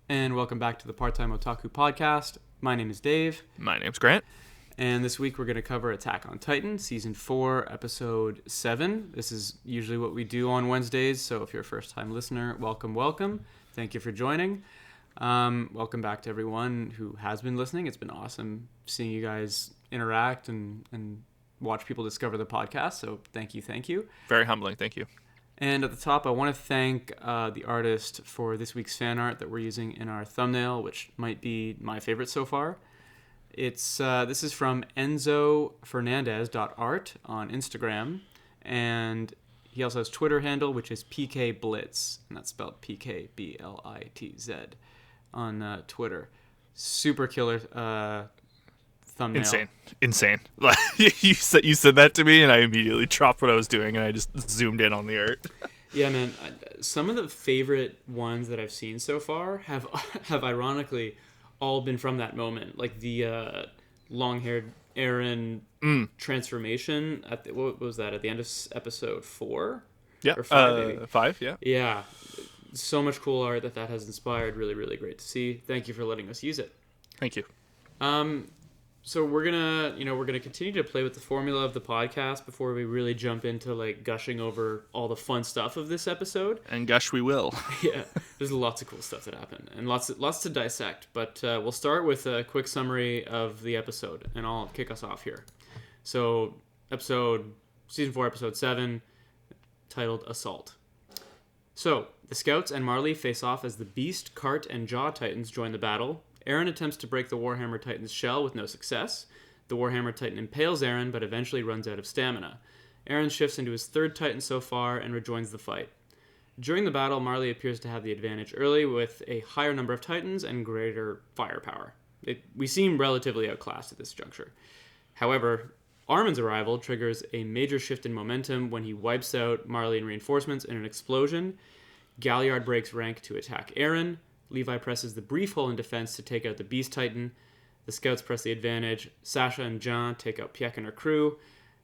And welcome back to the Part-Time Otaku Podcast. My name is Dave. My name's Grant. And this week we're going to cover Attack on Titan, Season 4, Episode 7. This is usually what we do on Wednesdays, so if you're a first-time listener, welcome. Thank you for joining. Welcome back to everyone who has been listening. It's been awesome seeing you guys interact and watch people discover the podcast, so thank you. Very humbling, thank you. And at the top, I want to thank the artist for this week's fan art that we're using in our thumbnail, which might be my favorite so far. This is from EnzoFernandez.art on Instagram, and he also has Twitter handle, which is PKBlitz, and that's spelled PKBLITZ on Twitter. Super killer thumbnail. Insane. Like you said that to me, and I immediately dropped what I was doing, and I just zoomed in on the art. Yeah, man. Some of the favorite ones that I've seen so far have ironically all been from that moment, like the long-haired Eren transformation what was that, at the end of episode 4? Yeah, or 5, maybe. 5. Yeah. Yeah, so much cool art that has inspired. Really, really great to see. Thank you for letting us use it. Thank you. So we're gonna continue to play with the formula of the podcast before we really jump into like gushing over all the fun stuff of this episode. And gush we will. Yeah, there's lots of cool stuff that happened and lots to dissect. But we'll start with a quick summary of the episode, and I'll kick us off here. So, season 4, episode 7, titled "Assault." So the Scouts and Marley face off as the Beast, Cart, and Jaw Titans join the battle. Eren attempts to break the Warhammer Titan's shell with no success. The Warhammer Titan impales Eren, but eventually runs out of stamina. Eren shifts into his third Titan so far and rejoins the fight. During the battle, Marley appears to have the advantage early with a higher number of Titans and greater firepower. We seem relatively outclassed at this juncture. However, Armin's arrival triggers a major shift in momentum when he wipes out Marley and reinforcements in an explosion. Galliard breaks rank to attack Eren. Levi presses the brief hole in defense to take out the Beast Titan. The Scouts press the advantage. Sasha and Jean take out Piek and her crew,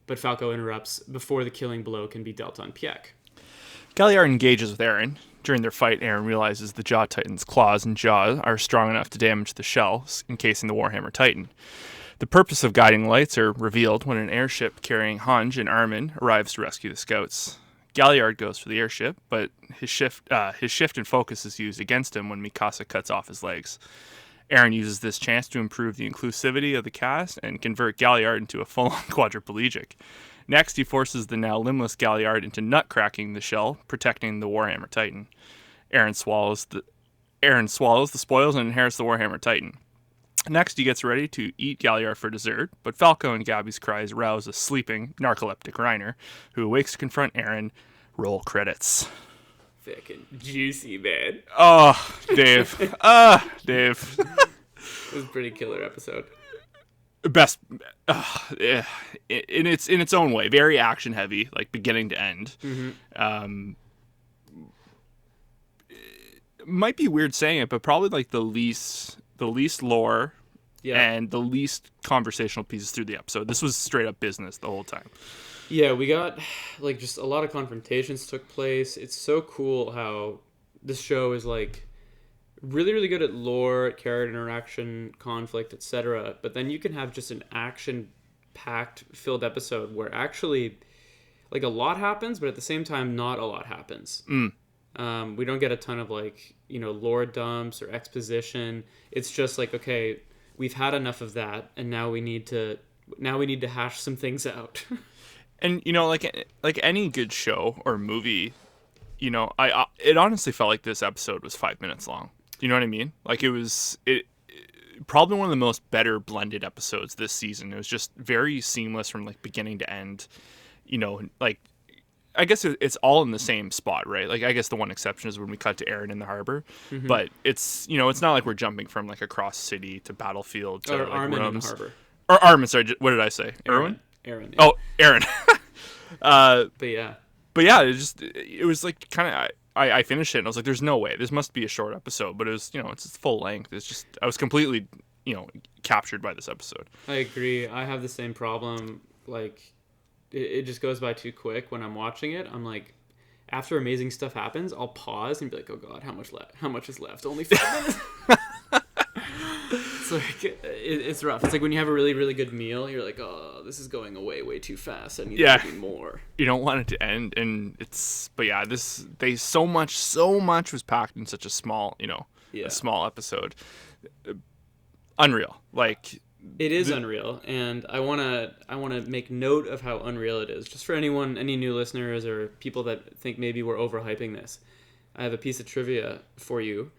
but Falco interrupts before the killing blow can be dealt on Piek. Galliard engages with Eren. During their fight, Eren realizes the Jaw Titan's claws and jaws are strong enough to damage the shell, encasing the Warhammer Titan. The purpose of guiding lights are revealed when an airship carrying Hanj and Armin arrives to rescue the Scouts. Galliard goes for the airship, but his shift in focus is used against him when Mikasa cuts off his legs. Eren uses this chance to improve the inclusivity of the cast and convert Galliard into a full-on quadriplegic. Next, he forces the now limbless Galliard into nut-cracking the shell, protecting the Warhammer Titan. Eren swallows the spoils and inherits the Warhammer Titan. Next, he gets ready to eat Galliard for dessert, but Falco and Gabby's cries rouse a sleeping, narcoleptic Reiner, who awakes to confront Eren. Roll credits. Fucking juicy, man. Oh, Dave. Dave. It was a pretty killer episode. Best, in its own way, very action heavy, like beginning to end. Mm-hmm. It might be weird saying it, but probably like the least lore, and the least conversational pieces through the episode. This was straight up business the whole time. Yeah, we got like just a lot of confrontations took place. It's so cool how this show is like really, really good at lore, character interaction, conflict, etc. But then you can have just an action-packed, filled episode where actually like a lot happens, but at the same time not a lot happens. We don't get a ton of like, lore dumps or exposition. It's just like, okay, we've had enough of that, and now we need to hash some things out. And like any good show or movie, it honestly felt like this episode was 5 minutes long. You know what I mean? Like it probably one of the most better blended episodes this season. It was just very seamless from like beginning to end. Like I guess it's all in the same spot, right? Like I guess the one exception is when we cut to Eren in the harbor, but it's it's not like we're jumping from like across city to battlefield to like Armin rooms. In the harbor. Or Armin, sorry, what did I say? Erwin? Eren. Yeah. Oh, Eren. But yeah, it was like kind of I finished it and I was like, there's no way this must be a short episode, but it was it's full length. It's just I was completely captured by this episode. I agree. I have the same problem. Like it just goes by too quick when I'm watching it. I'm like, after amazing stuff happens, I'll pause and be like, oh god, how much left? How much is left? Only 5 minutes. It's like it's rough. It's like when you have a really, really good meal, you're like, oh, this is going away way too fast. I need to be more. You don't want it to end, and but yeah, so much was packed in such a small, a small episode. Unreal. Like, it is unreal, and I wanna make note of how unreal it is. Just for any new listeners or people that think maybe we're overhyping this, I have a piece of trivia for you.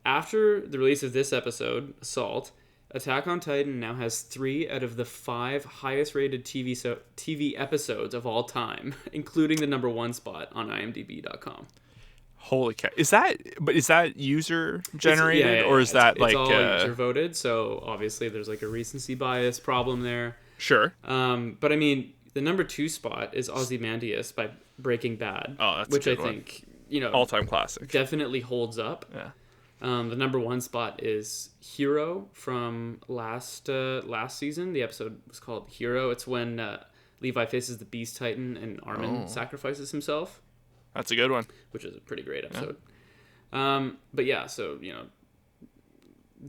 After the release of this episode, Assault, Attack on Titan now has 3 out of the 5 highest rated TV episodes of all time, including the number 1 spot on IMDb.com. Holy cow! Is that user generated, or is that it's all user voted? So obviously there's like a recency bias problem there. Sure. But I mean, the number 2 spot is Ozymandias by Breaking Bad. Oh, that's which a good I one. think all-time classic. Definitely holds up. Yeah. The number 1 spot is Hero from last season. The episode was called Hero. It's when Levi faces the Beast Titan and Armin sacrifices himself. That's a good one. Which is a pretty great episode. Yeah. But yeah, so,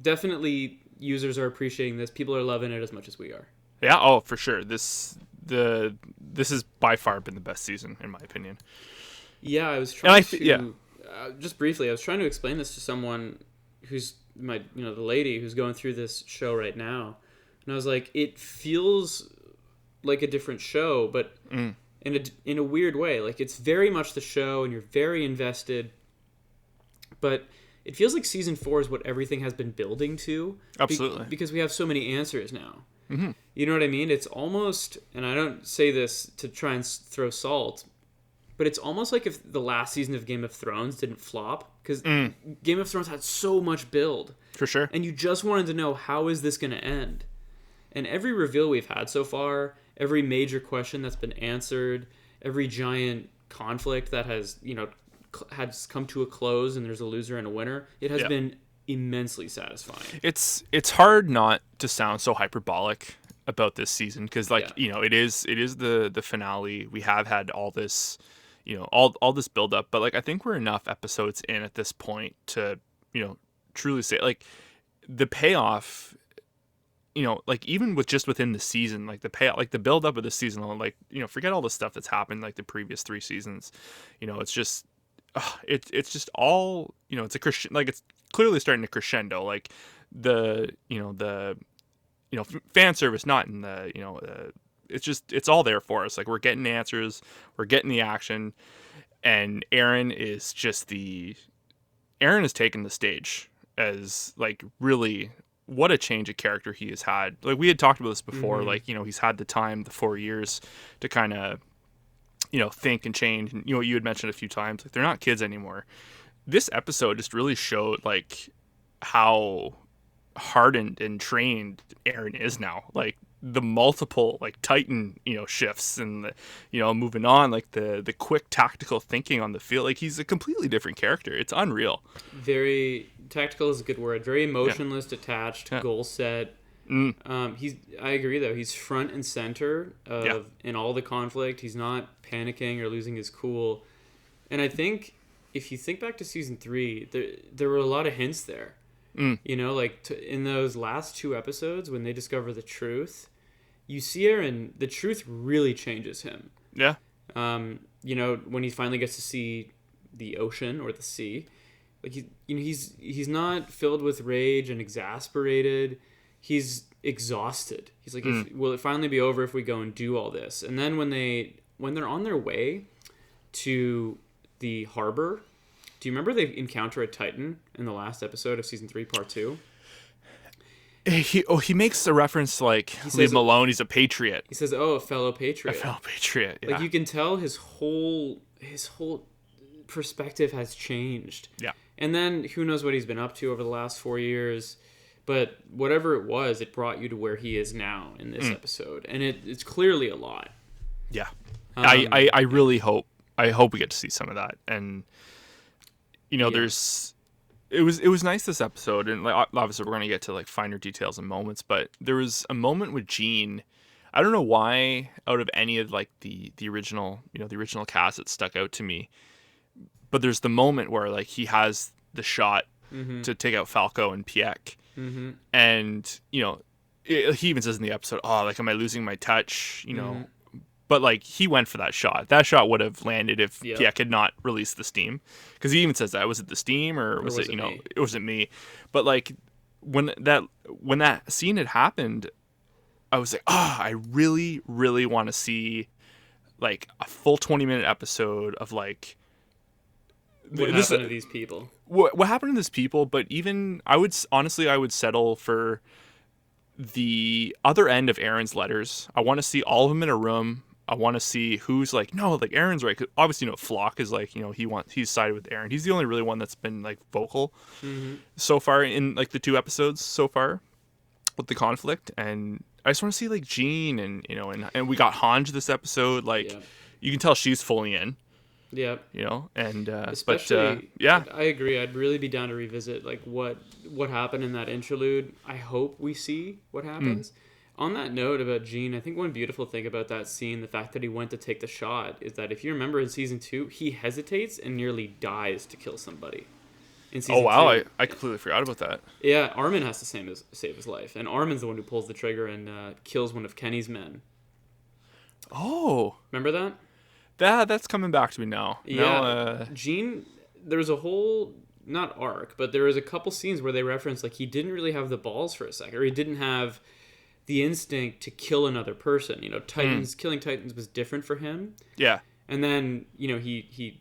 definitely users are appreciating this. People are loving it as much as we are. Yeah, oh, for sure. This has by far been the best season, in my opinion. Yeah, I was trying just briefly, I was trying to explain this to someone who's the lady who's going through this show right now. And I was like, it feels like a different show, but in a weird way. Like, it's very much the show and you're very invested, but it feels like season 4 is what everything has been building to. Absolutely. Because we have so many answers now. Mm-hmm. You know what I mean? It's almost, and I don't say this to try and throw salt, but it's almost like if the last season of Game of Thrones didn't flop, because Game of Thrones had so much build. For sure. And you just wanted to know, how is this going to end? And every reveal we've had so far, every major question that's been answered, every giant conflict that has come to a close and there's a loser and a winner, it has been immensely satisfying. It's hard not to sound so hyperbolic about this season, because it is the finale. We have had all this all this build up, but I think we're enough episodes in at this point to truly say the payoff, even within the season, the payoff, the build up of the season, forget all the stuff that's happened the previous 3 seasons. It's just it's just all, it's a Christian, it's clearly starting to crescendo, the fan service, not in the it's all there for us. We're getting answers, we're getting the action, and Aaron has taken the stage as really what a change of character he has had. We had talked about this before. He's had the time, the 4 years to kind of think and change, and you had mentioned a few times, they're not kids anymore. This episode just really showed how hardened and trained Aaron is now. The multiple Titan shifts, and the moving on, the quick tactical thinking on the field. He's a completely different character. It's unreal. Very tactical is a good word. Very emotionless, detached, goal set. I agree though. He's front and center in all the conflict. He's not panicking or losing his cool. And I think if you think back to season 3, there were a lot of hints there. In those last 2 episodes when they discover the truth, you see Aaron, the truth really changes him. Yeah. When he finally gets to see the ocean or the sea, he's not filled with rage and exasperated. He's exhausted. He's like, will it finally be over if we go and do all this? And then when they're on their way to the harbor, do you remember they encounter a Titan in the last episode of season 3, part 2? He makes a reference to leave him alone. He's a patriot. He says, "Oh, a fellow patriot." A fellow patriot. Yeah. You can tell his whole perspective has changed. Yeah. And then who knows what he's been up to over the last 4 years. But whatever it was, it brought you to where he is now in this episode. And it's clearly a lot. Yeah. I really hope we get to see some of that. And, it was nice this episode. And obviously we're going to get to finer details and moments. But there was a moment with Jean. I don't know why out of any of the original, the original cast, it stuck out to me. but there's the moment where like he has the shot Mm-hmm. to take out Falco and Pieck, Mm-hmm. and he even says in the episode, "Oh, like am I losing my touch?" Mm-hmm. But like he went for that shot. That shot would have landed if Yep. Pieck had not released the steam, because he even says that, was it the steam or was it me? it wasn't me. But like when that scene had happened, I was like, I really, really want to see like a full 20-minute episode of like What happened to these people? what happened to these people. But even I would settle for the other end of Aaron's letters. I want to see all of them in a room. I want to see who's like, no, like Aaron's right. 'Cause obviously, Flock is like, he's sided with Aaron. He's the only really one that's been like vocal so far in like the 2 episodes so far with the conflict. And I just want to see like Jean and we got Hanj this episode. Like you can tell she's fully in. Yeah. And Especially, yeah, I agree. I'd really be down to revisit like what happened in that interlude. I hope we see what happens. On that note about Jean, I think one beautiful thing about that scene, the fact that he went to take the shot, is that if you remember in season 2, he hesitates and nearly dies to kill somebody. In season 2. I completely forgot about that. Yeah, Armin has to save his life, and Armin's the one who pulls the trigger and kills one of Kenny's men. Oh, remember that? That's coming back to me now. Yeah, Jean. There was a whole not arc, but there was a couple scenes where they referenced like he didn't really have the balls for a second, or he didn't have the instinct to kill another person. Killing Titans was different for him. Yeah, and then he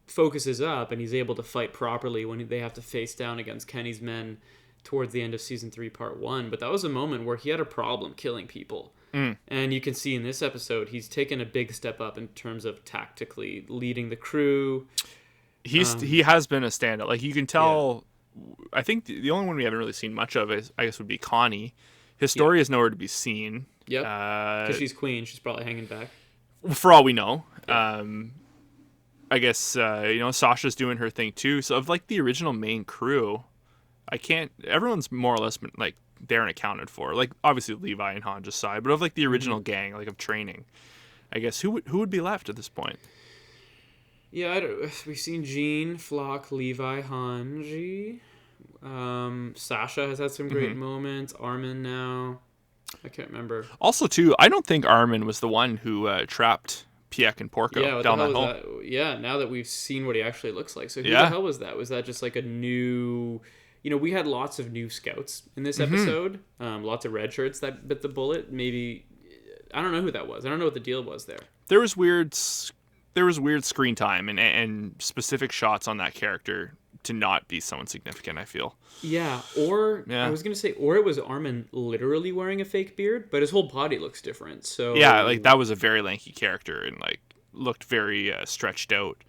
focuses up and he's able to fight properly when they have to face down against Kenny's men towards the end of season 3, part 1. But that was a moment where he had a problem killing people. And you can see in this episode, he's taken a big step up in terms of tactically leading the crew. He has been a standout. Like you can tell. Yeah. I think the only one we haven't really seen much of would be Connie. His story is nowhere to be seen. Yep. Because she's queen, she's probably hanging back. For all we know. Yeah. I guess Sasha's doing her thing too. So of like the original main crew, everyone's more or less been, like they're accounted for. Like obviously Levi and Hanj aside, but of like the original gang, like of training, I guess who would be left at this point? Yeah, we've seen Jean, Flock, Levi, Hanji. Sasha has had some great moments. Armin now. I can't remember. Also, too, I don't think Armin was the one who trapped Pieck and Porco down that hole. Yeah, now that we've seen what he actually looks like. So who the hell was that? Was that just like a new... we had lots of new scouts in this episode. Lots of red shirts that bit the bullet. Maybe... I don't know who that was. I don't know what the deal was there. There was weird screen time and specific shots on that character to not be someone significant, I feel. Yeah, I was going to say, or it was Armin literally wearing a fake beard, but his whole body looks different. So yeah, like that was a very lanky character and like looked very stretched out.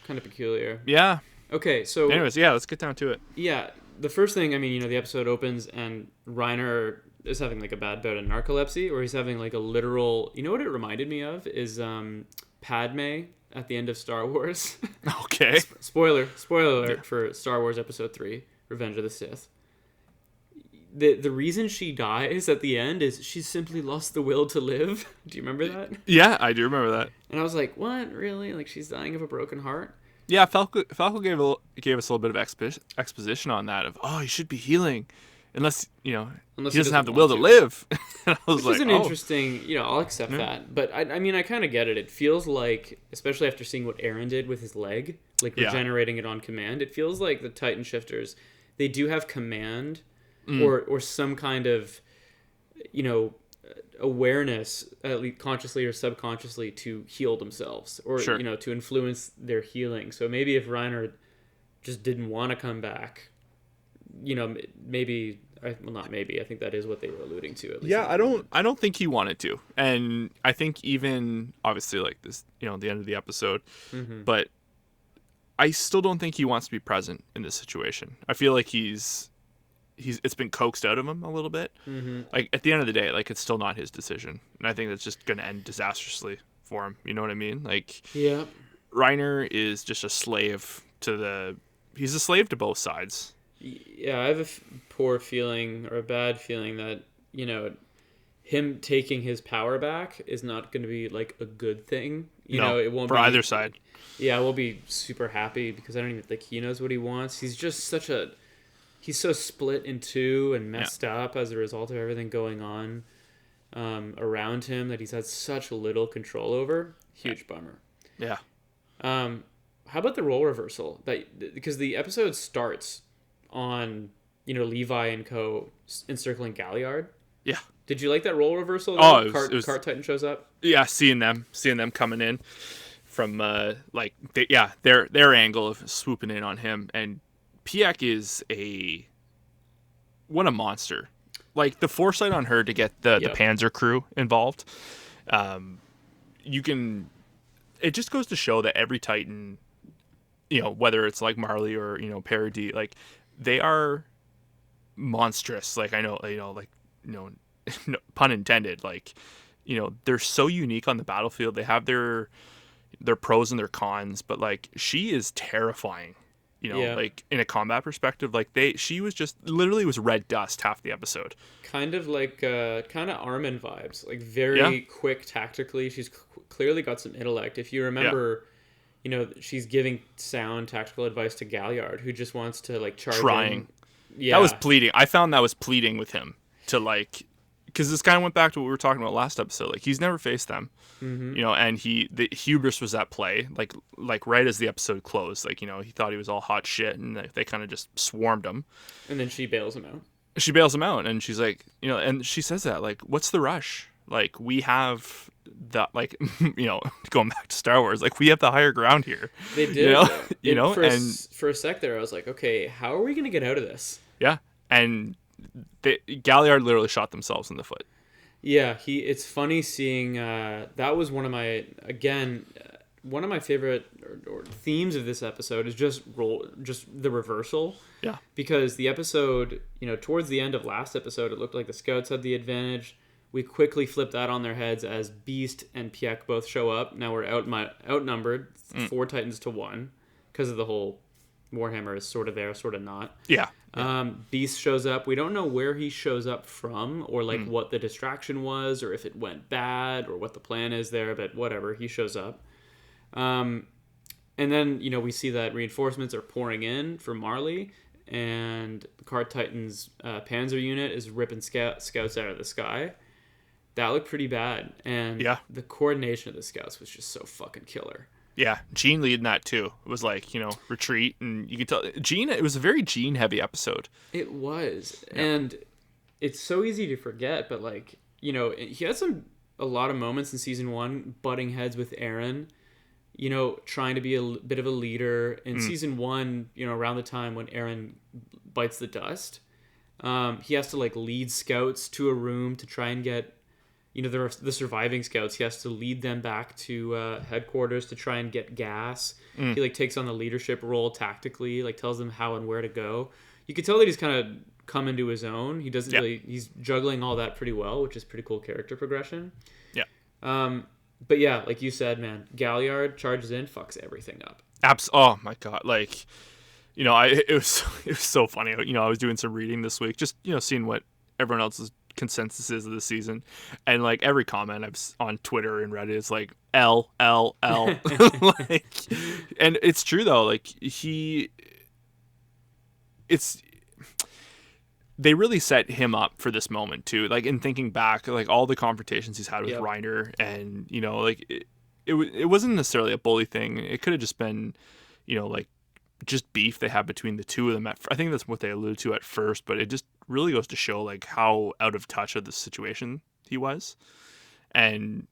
Kind of peculiar. Yeah. Okay, so... Anyways, yeah, let's get down to it. Yeah, the first thing, the episode opens and Reiner is having like a bad bout of narcolepsy, or he's having like a literal... You know what it reminded me of is Padme at the end of Star Wars. Okay. Spoiler alert for Star Wars Episode 3, Revenge of the Sith. The reason she dies at the end is she's simply lost the will to live. Do you remember that? Yeah, I do remember that. And I was like, what? Really? Like she's dying of a broken heart? Yeah, Falco gave us a little bit of exposition on that of, you should be healing. Unless he doesn't have the will to live. I was Which is an interesting, I'll accept that. But I kind of get it. It feels like, especially after seeing what Aaron did with his leg, like regenerating it on command, it feels like the Titan shifters, they do have command or some kind of, awareness, at least consciously or subconsciously, to heal themselves or, to influence their healing. So maybe if Reiner just didn't want to come back, maybe not maybe. I think that is what they were alluding to. At least I don't think he wanted to, and I think even obviously like this, the end of the episode, but I still don't think he wants to be present in this situation. I feel like it's been coaxed out of him a little bit. Like at the end of the day, like it's still not his decision, and I think that's just going to end disastrously for him. You know what I mean? Like Reiner is just a slave he's a slave to both sides. Yeah, I have a poor feeling or a bad feeling that, him taking his power back is not going to be like a good thing. It won't for be either side. Yeah, I won't be super happy because I don't even think he knows what he wants. He's just he's so split in two and messed up as a result of everything going on around him that he's had such little control over. Huge bummer. Yeah. How about the role reversal? Because the episode starts on Levi and co encircling Galliard. Yeah. Did you like that role reversal? Oh, it was Cart Titan shows up. Yeah, seeing them coming in from their angle of swooping in on him, and Piak is what a monster. Like the foresight on her to get the Panzer crew involved. It just goes to show that every Titan, whether it's like Marley or Parody, like they are monstrous. Like I know, no, pun intended. Like they're so unique on the battlefield. They have their pros and their cons, but like she is terrifying. Like in a combat perspective, like she was just literally was red dust half the episode. Kind of like Armin vibes, like very quick tactically. She's clearly got some intellect. If you remember, she's giving sound tactical advice to Galliard, who just wants to like charge. Trying. Yeah, that was pleading. I found that was pleading with him to like, because this kind of went back to what we were talking about last episode. Like he's never faced them, and the hubris was at play. Like right as the episode closed, like he thought he was all hot shit, and they kind of just swarmed him. And then she bails him out. And she's like, and she says that like, what's the rush? Like we have that, like, going back to Star Wars, like we have the higher ground here. They did, for a sec there, I was like, okay, how are we gonna get out of this? Yeah, and Galliard literally shot themselves in the foot. Yeah, it's funny seeing that was one of my favorite or themes of this episode is just the reversal. Yeah. Because the episode, towards the end of last episode, it looked like the scouts had the advantage. We quickly flipped that on their heads as Beast and Piak both show up. Now we're outnumbered 4 Titans to 1 because of the whole Warhammer is sort of there, sort of not. Yeah. Beast shows up. We don't know where he shows up from or like what the distraction was or if it went bad or what the plan is there, but whatever, he shows up. And then, we see that reinforcements are pouring in for Marley, and the Cart Titan's Panzer unit is ripping scouts out of the sky. That looked pretty bad. And the coordination of the scouts was just so fucking killer. Yeah, Gene leading that too. It was like, retreat, and you could tell Gene, it was a very Gene heavy episode. It was. Yeah. And it's so easy to forget, but like, he had a lot of moments in season 1 butting heads with Aaron, trying to be a bit of a leader. In season 1, around the time when Aaron bites the dust, he has to like lead scouts to a room to try and get the surviving scouts. He has to lead them back to headquarters to try and get gas. He like takes on the leadership role tactically, like tells them how and where to go. You could tell that he's kind of come into his own. He doesn't really, he's juggling all that pretty well, which is pretty cool character progression. Yeah. But yeah, like you said, man, Galliard charges in, fucks everything up. Oh my god, like, it was so funny. I was doing some reading this week, just seeing what everyone else's consensus is of the season, and like every comment I've on Twitter and Reddit is like L. Like, and it's true though. Like they really set him up for this moment too. Like in thinking back, like all the confrontations he's had with Reiner, and like it wasn't necessarily a bully thing. It could have just been, like just beef they had between the two of them. I think that's what they alluded to at first, but it just really goes to show like how out of touch of the situation he was, and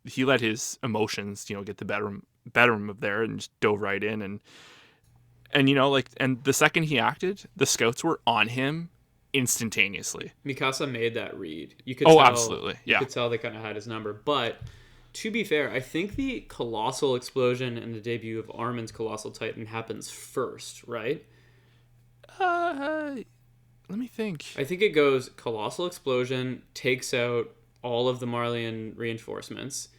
he let his emotions get the better of there and just dove right in, and like, and the second he acted, the scouts were on him instantaneously. Mikasa made that read. You could absolutely. Yeah. You could tell they kind of had his number. But to be fair, I think the colossal explosion and the debut of Armin's Colossal Titan happens first, right? Let me think. I think it goes Colossal Explosion, takes out all of the Marleyan reinforcements.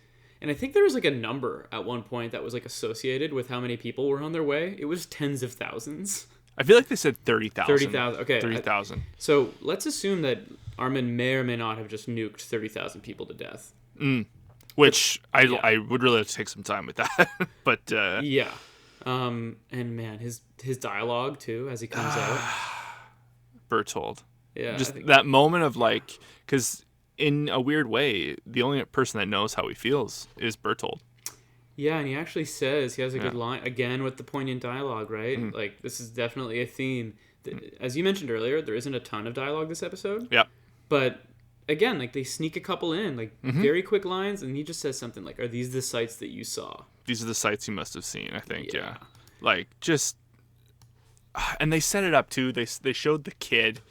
And I think there was like a number at one point that was like associated with how many people were on their way. It was tens of thousands. I feel like they said 30,000. 30,000. Okay. 30,000. So let's assume that Armin may or may not have just nuked 30,000 people to death. which I would really like to take some time with that. But yeah. And man, his dialogue too as he comes out. Bertold. Yeah. Just that moment of like, because in a weird way, the only person that knows how he feels is Bertold. Yeah, and he actually says, he has a good line, again with the poignant dialogue, right? Mm. Like, this is definitely a theme. As you mentioned earlier, there isn't a ton of dialogue this episode. Yeah. But, again, like, they sneak a couple in, like, very quick lines, and he just says something like, are these the sights that you saw? These are the sights you must have seen, I think, yeah. Like, just... And they set it up, too. They showed the kid...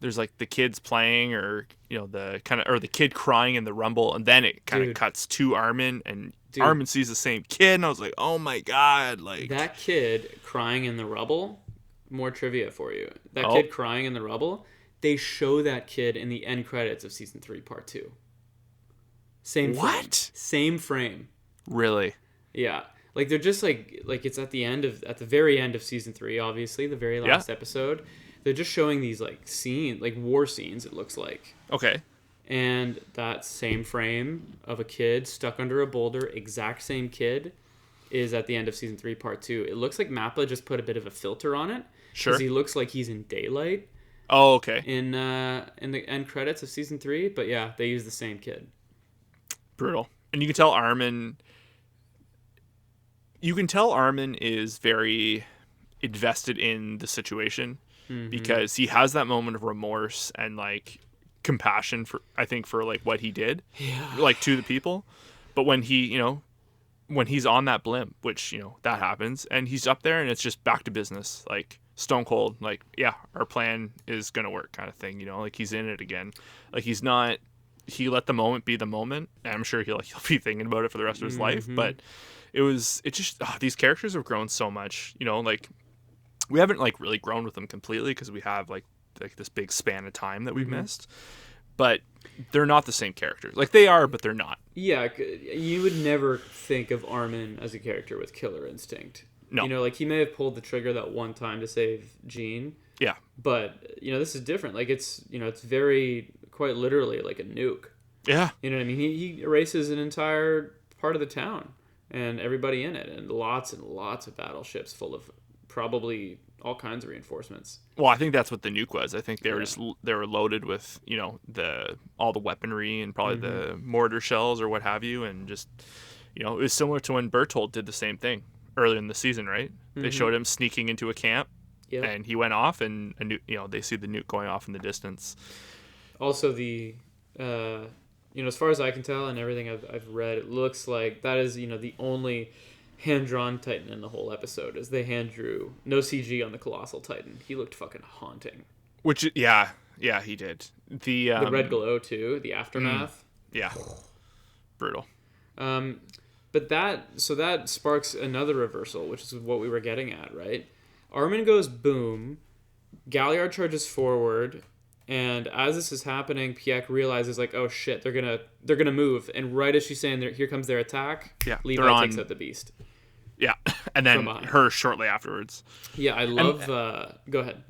There's like the kids playing, or the kind of, or the kid crying in the rumble, and then it kind of cuts to Armin, and Armin sees the same kid, and I was like, oh my god, like that kid crying in the rubble. More trivia for you. That kid crying in the rubble. They show that kid in the end credits of season 3, part 2. Same frame. What? Same frame. Really? Yeah. Like they're just like it's at the very end of season 3, obviously, the very last episode. They're just showing these like scenes, like war scenes, it looks like. Okay. And that same frame of a kid stuck under a boulder, exact same kid, is at the end of season 3, part 2. It looks like Mappa just put a bit of a filter on it. Sure. Because he looks like he's in daylight. Oh, okay. In the end credits of season 3, but yeah, they use the same kid. Brutal. And you can tell Armin is very invested in the situation. Because he has that moment of remorse and like compassion for like what he did, like to the people. But when he's on that blimp, which that happens, and he's up there, and it's just back to business, like stone cold, like our plan is gonna work, kind of thing. Like he's in it again. Like he's not. He let the moment be the moment. And I'm sure he'll be thinking about it for the rest of his life. But these characters have grown so much. Like. We haven't like really grown with them completely because we have like this big span of time that we've missed, but they're not the same characters. Like they are, but they're not. Yeah, you would never think of Armin as a character with killer instinct. No, like he may have pulled the trigger that one time to save Jean. Yeah, but this is different. Like it's it's very quite literally like a nuke. Yeah, what I mean. He erases an entire part of the town and everybody in it, and lots of battleships full of. Probably all kinds of reinforcements. Well, I think that's what the nuke was. I think they were loaded with all the weaponry and probably the mortar shells or what have you, and just it was similar to when Bertold did the same thing earlier in the season, right? They showed him sneaking into a camp, and he went off, and they see the nuke going off in the distance. Also, the as far as I can tell and everything I've read, it looks like that is the only hand-drawn Titan in the whole episode, as they hand-drew no CG on the Colossal Titan. He looked fucking haunting. Which, yeah, he did. The red glow, too, the aftermath. Yeah. Brutal. But that sparks another reversal, which is what we were getting at, right? Armin goes boom, Galliard charges forward, and as this is happening, Piek realizes, like, oh shit, they're gonna move, and right as she's saying, here comes their attack, Levi takes out the beast. Yeah, and then her shortly afterwards. Yeah, I love. Go ahead.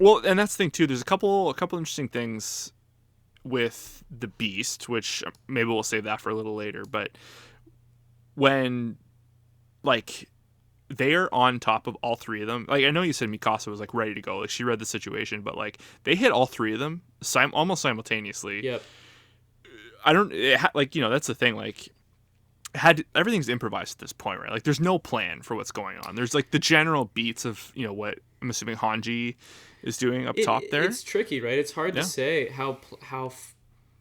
Well, and that's the thing too. There's a couple interesting things with the beast, which maybe we'll save that for a little later. But when, like, they are on top of all three of them. Like, I know you said Mikasa was like ready to go. Like, she read the situation, but like they hit all three of them almost simultaneously. Yep. That's the thing. Like. Everything's improvised at this point, right? Like, there's no plan for what's going on. There's like the general beats of what I'm assuming Hanji is doing up top there. It's tricky, right? It's hard to say how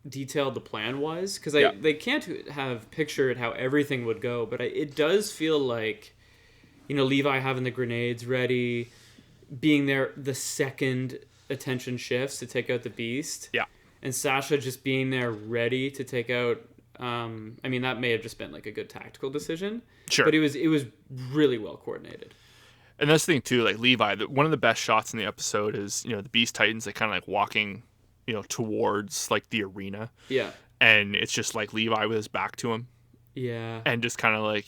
detailed the plan was, because they can't have pictured how everything would go. But it does feel like Levi having the grenades ready, being there the second attention shifts to take out the beast. Yeah, and Sasha just being there ready to take out. That may have just been like a good tactical decision. Sure. But it was really well coordinated. And that's the thing too, like Levi, one of the best shots in the episode is, the Beast Titans, like kind of like walking, towards like the arena. Yeah. And it's just like Levi with his back to him. Yeah. And just kind of like,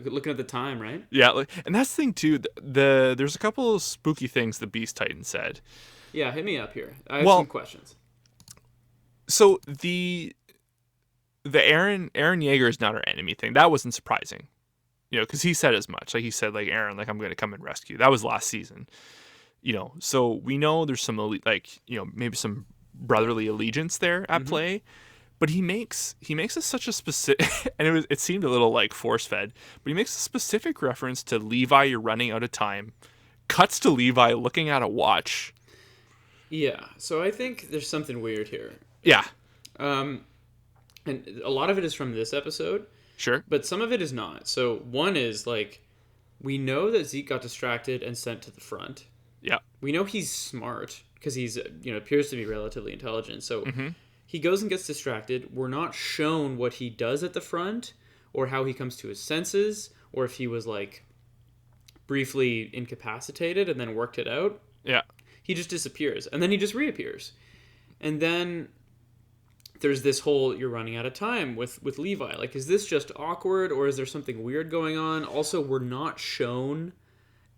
looking at the time, right? Yeah. And that's the thing too, there's a couple of spooky things the Beast Titan said. Yeah. Hit me up here. I have some questions. So the Aaron Yeager is not our enemy thing, that wasn't surprising. Because he said as much. Like, he said, like, Aaron, like, I'm going to come and rescue. That was last season. So we know there's some, like, maybe some brotherly allegiance there at play. But he makes us such a specific, and it seemed a little like force fed, but he makes a specific reference to Levi, you're running out of time. Cuts to Levi looking at a watch. Yeah, so I think there's something weird here. Yeah. And a lot of it is from this episode. Sure. But some of it is not. So one is, like, we know that Zeke got distracted and sent to the front. Yeah. We know he's smart because he's, appears to be relatively intelligent. So he goes and gets distracted. We're not shown what he does at the front or how he comes to his senses or if he was, like, briefly incapacitated and then worked it out. Yeah. He just disappears. And then he just reappears. And then there's this whole you're running out of time with Levi. Like, is this just awkward or is there something weird going on? Also, we're not shown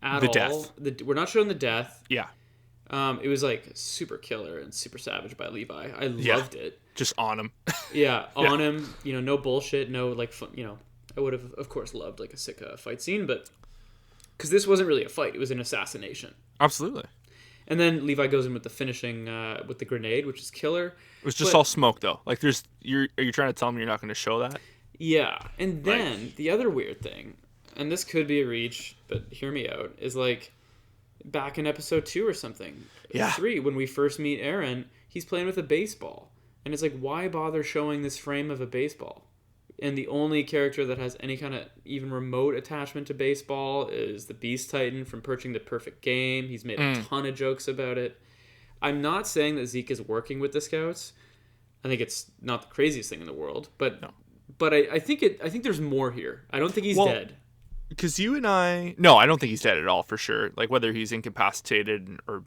at all. Death. We're not shown the death. Yeah. It was like super killer and super savage by Levi. I loved it. Just on him. On him. No bullshit. No, like, fun, I would have, of course, loved like a sick fight scene, but because this wasn't really a fight, it was an assassination. Absolutely. And then Levi goes in with the finishing with the grenade, which is killer. It was just all smoke, though. Like, are you trying to tell me you're not going to show that? Yeah, and then the other weird thing, and this could be a reach, but hear me out, is like back in episode 2 or something, 3, when we first meet Aaron, he's playing with a baseball, and it's like, why bother showing this frame of a baseball? And the only character that has any kind of even remote attachment to baseball is the Beast Titan from Perching the Perfect Game. He's made a ton of jokes about it. I'm not saying that Zeke is working with the Scouts. I think it's not the craziest thing in the world, but I think there's more here. I don't think he's dead. Because you and I don't think he's dead at all, for sure. Like, whether he's incapacitated or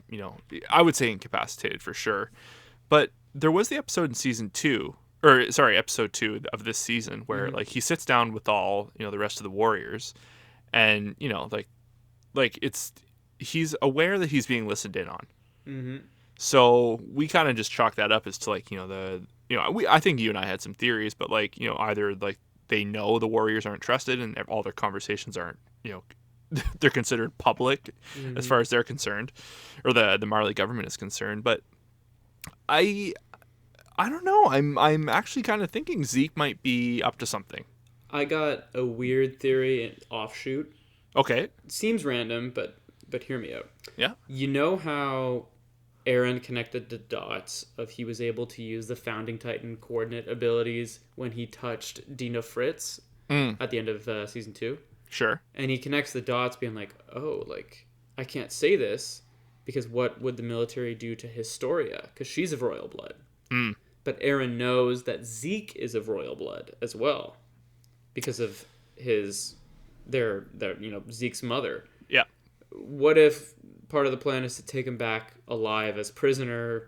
I would say incapacitated for sure. But there was the episode in episode 2 of this season where like he sits down with all the rest of the warriors, and he's aware that he's being listened in on. Mm-hmm. So we kind of just chalk that up as to like I think you and I had some theories, but like either like they know the warriors aren't trusted and all their conversations aren't they're considered public as far as they're concerned, or the Marley government is concerned. But I don't know. I'm actually kind of thinking Zeke might be up to something. I got a weird theory and offshoot. Okay. It seems random, but hear me out. Yeah. You know how Aaron connected the dots of he was able to use the Founding Titan coordinate abilities when he touched Dina Fritz at the end of season 2? Sure. And he connects the dots being like, oh, like, I can't say this because what would the military do to Historia? Because she's of royal blood. But Aaron knows that Zeke is of royal blood as well because of their Zeke's mother. Yeah. What if part of the plan is to take him back alive as prisoner,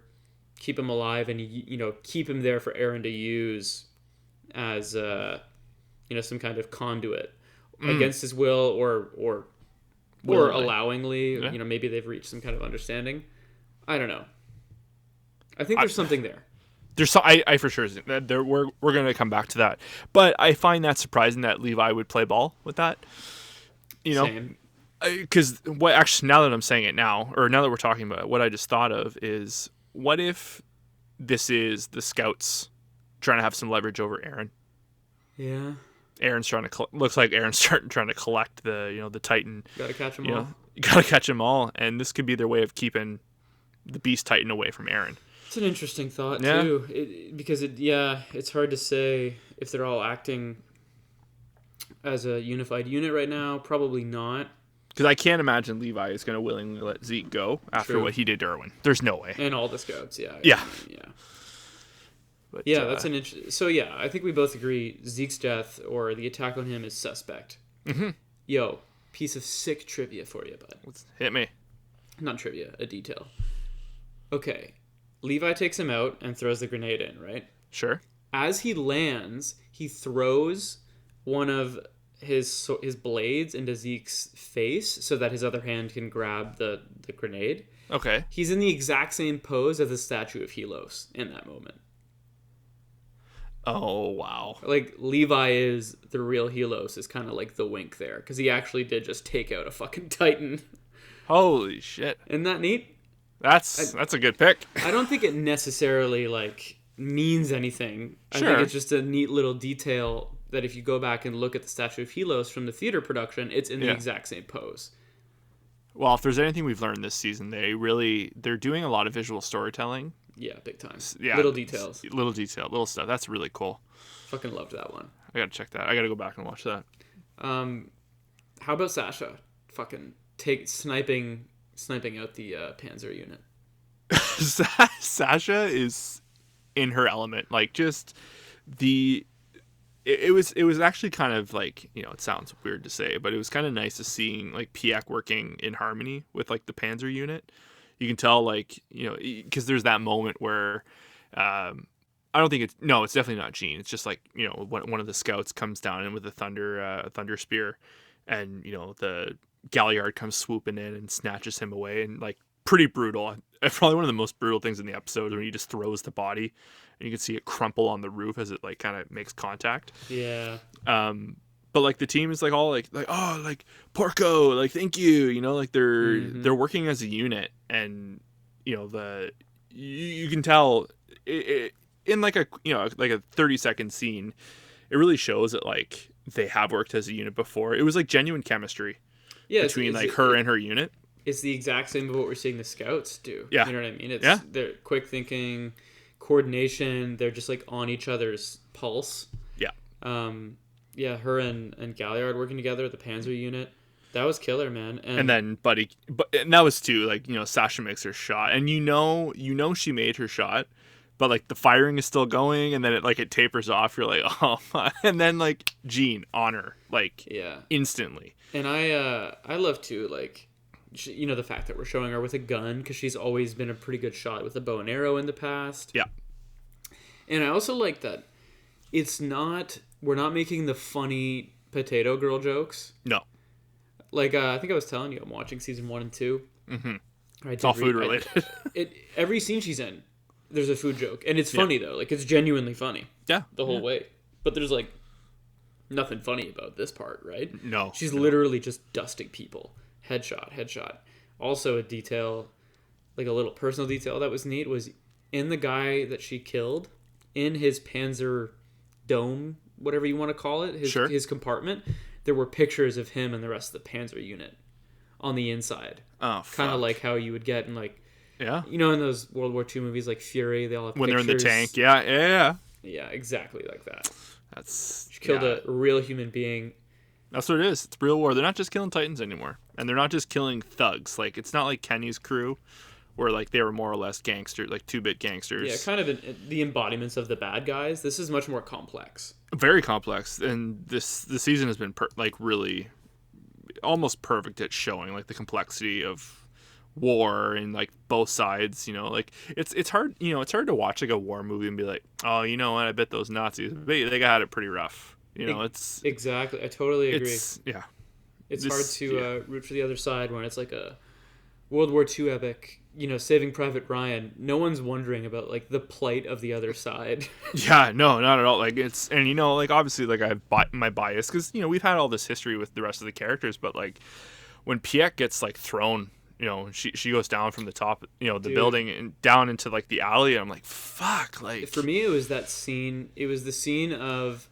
keep him alive, and keep him there for Aaron to use as some kind of conduit against his will or allowingly. Yeah. Maybe they've reached some kind of understanding. I don't know. I think there's something there. I for sure we're going to come back to that, but I find that surprising that Levi would play ball with that. Same. Because now that I'm saying it now, or now that we're talking about it, what I just thought of is, what if this is the Scouts trying to have some leverage over Aaron? Yeah. Aaron's looks like Aaron's trying to collect the Titan. Gotta catch them all. You gotta catch them all, and this could be their way of keeping the Beast Titan away from Aaron. It's an interesting thought too, because it's hard to say if they're all acting as a unified unit right now. Probably not. Because I can't imagine Levi is going to willingly let Zeke go after what he did to Irwin. There's no way. And all the Scouts, yeah. But, that's an interesting. So I think we both agree Zeke's death or the attack on him is suspect. Mm-hmm. Yo, piece of sick trivia for you, bud. Hit me. Not trivia, a detail. Okay, Levi takes him out and throws the grenade in, right? Sure. As he lands, he throws one of his blades into Zeke's face so that his other hand can grab the grenade. Okay. He's in the exact same pose as the statue of Helos in that moment. Oh, wow. Like, Levi is the real Helos, is kind of like the wink there, because he actually did just take out a fucking Titan. Holy shit. Isn't that neat? That's a good pick. I don't think it necessarily, like, means anything. Sure. I think it's just a neat little detail that if you go back and look at the statue of Helos from the theater production, it's in the exact same pose. Well, if there's anything we've learned this season, they're doing a lot of visual storytelling. Yeah, big time. Yeah, little details. Little stuff. That's really cool. Fucking loved that one. I gotta check that. I gotta go back and watch that. How about Sasha? Fucking sniping out the Panzer unit. Sasha is in her element. Like, just it was actually kind of like, it sounds weird to say, but it was kind of nice to seeing like Piak working in harmony with like the Panzer unit. You can tell, like, because there's that moment where I don't think it's definitely not Jean. It's just like, one of the scouts comes down in with a thunder spear, and the Galliard comes swooping in and snatches him away, and like, pretty brutal. Probably one of the most brutal things in the episode, when he just throws the body and you can see it crumple on the roof as it like kind of makes contact. Yeah. But like, the team is like all like oh, like, Porco, like, thank you, like they're working as a unit, and you can tell in like a like a 30-second scene, it really shows that like they have worked as a unit before. It was like genuine chemistry between like her and her unit. It's the exact same of what we're seeing the scouts do. Yeah. You know what I mean? They're quick thinking, coordination. They're just like on each other's pulse. Yeah. Yeah, her and Galliard working together, the Panzer unit. That was killer, man. And then and that was too, like, Sasha makes her shot, and she made her shot, but like the firing is still going, and then it tapers off. You're like, oh, and then like Jean on her, like, instantly. And I love too, like, the fact that we're showing her with a gun, because she's always been a pretty good shot with a bow and arrow in the past. Yeah. And I also like that we're not making the funny potato girl jokes. No. Like, I think I was telling you, I'm watching season 1 and 2. Mm-hmm. It's all food related. Every scene she's in, there's a food joke. And it's funny, though. Like, it's genuinely funny. Yeah. The whole way. But there's, like, nothing funny about this part, right? No. She's literally just dusting people. Headshot. Also, a detail, like a little personal detail that was neat, was in the guy that she killed, in his Panzer dome, whatever you want to call it, his compartment, there were pictures of him and the rest of the Panzer unit on the inside. Oh, kind of like how you would get in, like, in those World War II movies like Fury, they all have when pictures. They're in the tank. Yeah. Yeah, exactly like that. She killed a real human being. That's what it is. It's real war. They're not just killing Titans anymore. And they're not just killing thugs. Like, it's not like Kenny's crew, where like they were more or less gangsters, like 2-bit gangsters. Yeah, kind of the embodiments of the bad guys. This is much more complex. Very complex. And the season has been really almost perfect at showing like the complexity of war and like both sides. Like, it's hard. It's hard to watch like a war movie and be like, oh, you know what? I bet those Nazis, they got it pretty rough. It's exactly. I totally agree. It's hard to root for the other side when it's like a World War II epic. Saving Private Ryan. No one's wondering about like the plight of the other side. Yeah, no, not at all. Like, it's, and like, obviously, like, I have my bias because we've had all this history with the rest of the characters, but like when Piek gets like thrown, she goes down from the top, the building and down into like the alley, and I'm like, fuck. Like, for me, it was that scene. It was the scene of,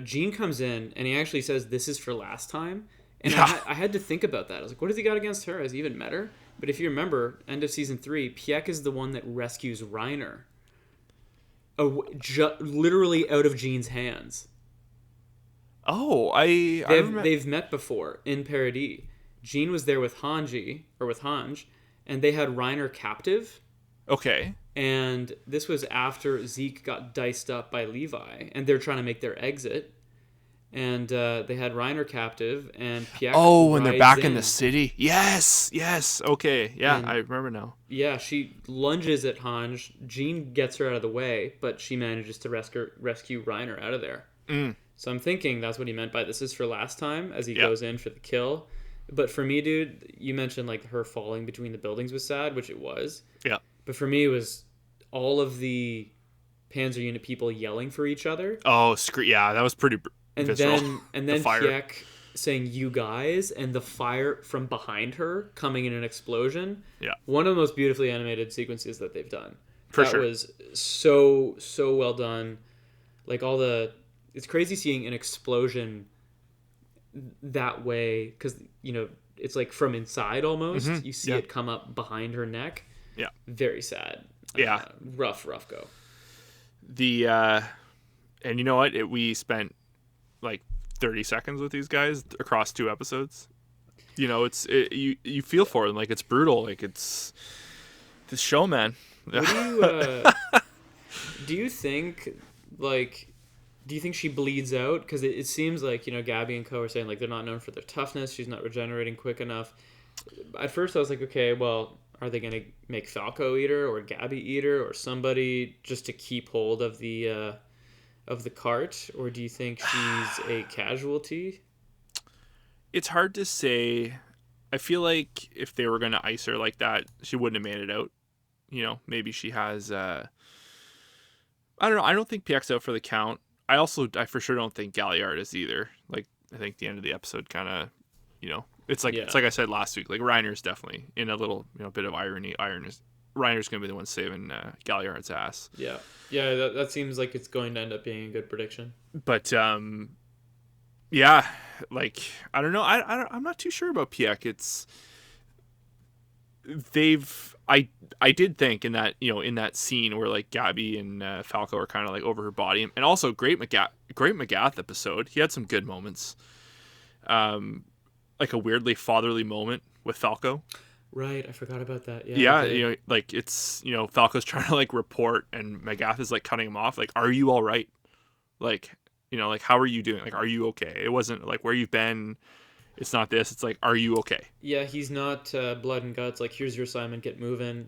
Gene comes in and he actually says, "This is for last time." And I had to think about that. I was like, what has he got against her? Has he even met her? But if you remember, end of season 3, Piek is the one that rescues Reiner. Literally out of Jean's hands. Oh, they've met before in Paradis. Jean was there with Hanji, and they had Reiner captive. Okay. And this was after Zeke got diced up by Levi, and they're trying to make their exit. And they had Reiner captive, and Piek. Oh, when they're back in the city. Yes. Okay. Yeah, and I remember now. Yeah, she lunges at Hanj. Jean gets her out of the way, but she manages to rescue Reiner out of there. So I'm thinking that's what he meant by "this is for last time" as he goes in for the kill. But for me, dude, you mentioned like her falling between the buildings was sad, which it was. Yeah. But for me, it was all of the Panzer Unit people yelling for each other. Oh, yeah, that was pretty visceral. And then fire. Piek saying "you guys" and the fire from behind her coming in an explosion. Yeah. One of the most beautifully animated sequences that they've done. For that sure. was so well done. Like it's crazy seeing an explosion that way because it's like from inside almost. Mm-hmm. You see it come up behind her neck. Yeah. Very sad. Yeah. Rough go. And you know what? We spent like 30 seconds with these guys across 2 episodes. You feel for them. Like, it's brutal. Like, it's this show, man. What do you think, do you think she bleeds out? Because it seems like, Gabby and co are saying, like, they're not known for their toughness. She's not regenerating quick enough. At first I was like, okay, well, are they going to make Falco eat her or Gabby eat her or somebody just to keep hold of the cart? Or do you think she's a casualty? It's hard to say. I feel like if they were going to ice her like that, she wouldn't have made it out. Maybe she has... I don't know. I don't think Piek's out for the count. I for sure don't think Galliard is either. Like, I think the end of the episode kind of, it's like I said last week. Like, Reiner's definitely in a little, bit of irony. Reiner's going to be the one saving Galliard's ass. Yeah. Yeah, that seems like it's going to end up being a good prediction. But, yeah, like, I don't know. I'm not too sure about Piek. I did think in that scene where like Gabby and Falco are kind of like over her body, and also great McGath episode. He had some good moments, like a weirdly fatherly moment with Falco. Right, I forgot about that. Yeah, okay. like it's Falco's trying to like report, and McGath is like cutting him off. Like, are you all right? Like, like, how are you doing? Like, are you okay? It wasn't like where you've been. It's not this. It's like, are you okay? Yeah, he's not blood and guts. Like, here's your assignment. Get moving.